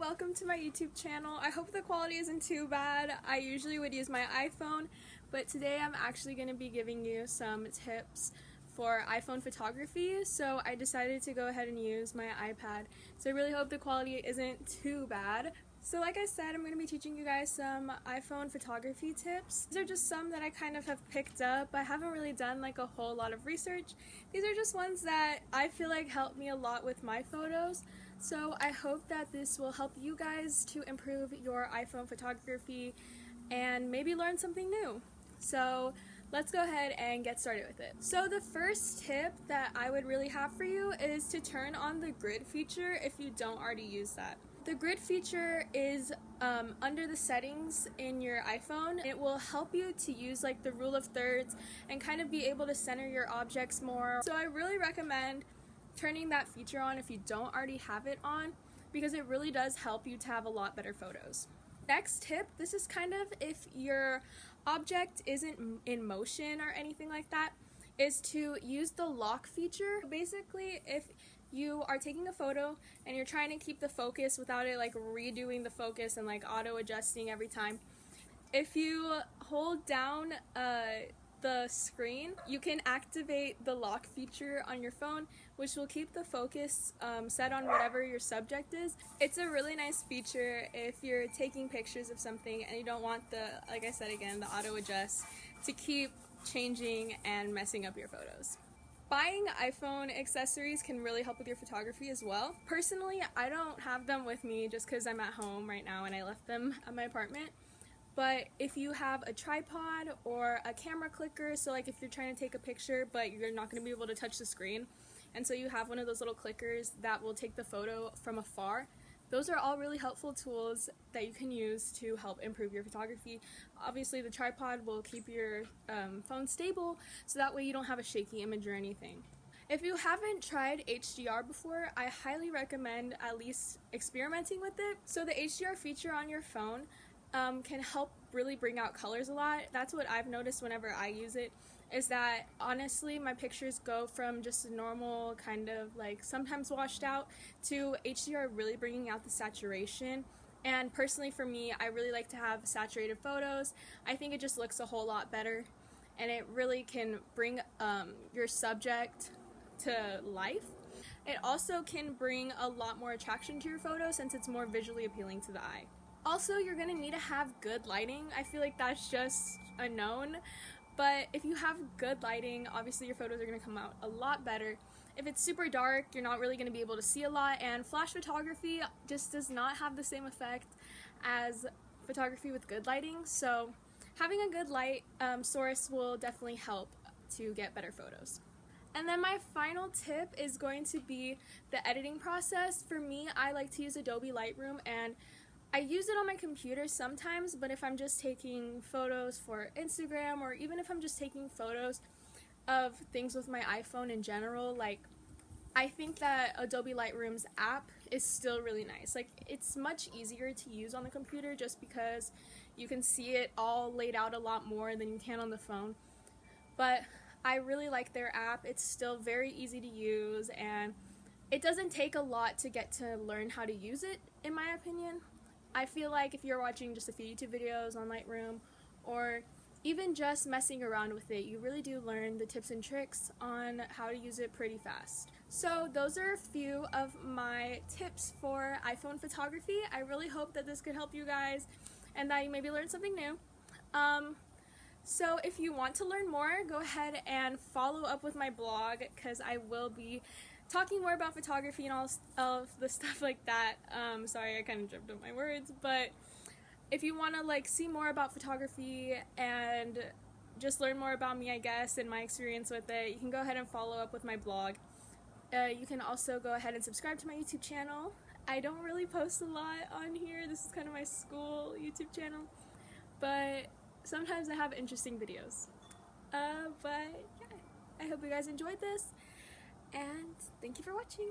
welcome to my YouTube channel. I hope the quality isn't too bad. I usually would use my iPhone, but today I'm actually going to be giving you some tips for iPhone photography, so I decided to go ahead and use my iPad. So I really hope the quality isn't too bad. So like I said, I'm going to be teaching you guys some iPhone photography tips. These are just some that I kind of have picked up. I haven't really done like a whole lot of research. These are just ones that I feel like help me a lot with my photos. So I hope that this will help you guys to improve your iPhone photography and maybe learn something new. So let's go ahead and get started with it. So the first tip that I would really have for you is to turn on the grid feature if you don't already use that. The grid feature is under the settings in your iPhone. It will help you to use like the rule of thirds and kind of be able to center your objects more. So I really recommend turning that feature on if you don't already have it on, because it really does help you to have a lot better photos. Next tip, this is kind of if your object isn't in motion or anything like that, is to use the lock feature. Basically, if you are taking a photo and you're trying to keep the focus without it like redoing the focus and like auto adjusting every time, if you hold down the screen, you can activate the lock feature on your phone, which will keep the focus set on whatever your subject is. It's a really nice feature if you're taking pictures of something and you don't want the, like I said again, the auto adjust to keep changing and messing up your photos. Buying iPhone accessories can really help with your photography as well. Personally, I don't have them with me just because I'm at home right now and I left them at my apartment. But if you have a tripod or a camera clicker, so like if you're trying to take a picture but you're not going to be able to touch the screen, and so you have one of those little clickers that will take the photo from afar, those are all really helpful tools that you can use to help improve your photography. Obviously the tripod will keep your phone stable, so that way you don't have a shaky image or anything. If you haven't tried HDR before, I highly recommend at least experimenting with it. So the HDR feature on your phone can help really bring out colors a lot. That's what I've noticed whenever I use it, is that honestly my pictures go from just a normal kind of like sometimes washed out to HDR really bringing out the saturation. And personally for me, I really like to have saturated photos. I think it just looks a whole lot better and it really can bring your subject to life. It also can bring a lot more attraction to your photo since it's more visually appealing to the eye. Also, you're going to need to have good lighting. I feel like that's just a known, but if you have good lighting, obviously your photos are going to come out a lot better. If it's super dark, you're not really going to be able to see a lot, and flash photography just does not have the same effect as photography with good lighting, so having a good light source will definitely help to get better photos. And then my final tip is going to be the editing process. For me, I like to use Adobe Lightroom, and I use it on my computer sometimes, but if I'm just taking photos for Instagram, or even if I'm just taking photos of things with my iPhone in general, like I think that Adobe Lightroom's app is still really nice. Like it's much easier to use on the computer just because you can see it all laid out a lot more than you can on the phone. But I really like their app. It's still very easy to use and it doesn't take a lot to get to learn how to use it, in my opinion. I feel like if you're watching just a few YouTube videos on Lightroom or even just messing around with it, you really do learn the tips and tricks on how to use it pretty fast. So those are a few of my tips for iPhone photography. I really hope that this could help you guys and that you maybe learn something new. So if you want to learn more, go ahead and follow up with my blog, because I will be talking more about photography and all of the stuff like that. Sorry, I kind of jumped up my words, but if you want to like see more about photography and just learn more about me, I guess, and my experience with it, you can go ahead and follow up with my blog. You can also go ahead and subscribe to my YouTube channel. I don't really post a lot on here. This is kind of my school YouTube channel, but sometimes I have interesting videos. But yeah, I hope you guys enjoyed this, and thank you for watching.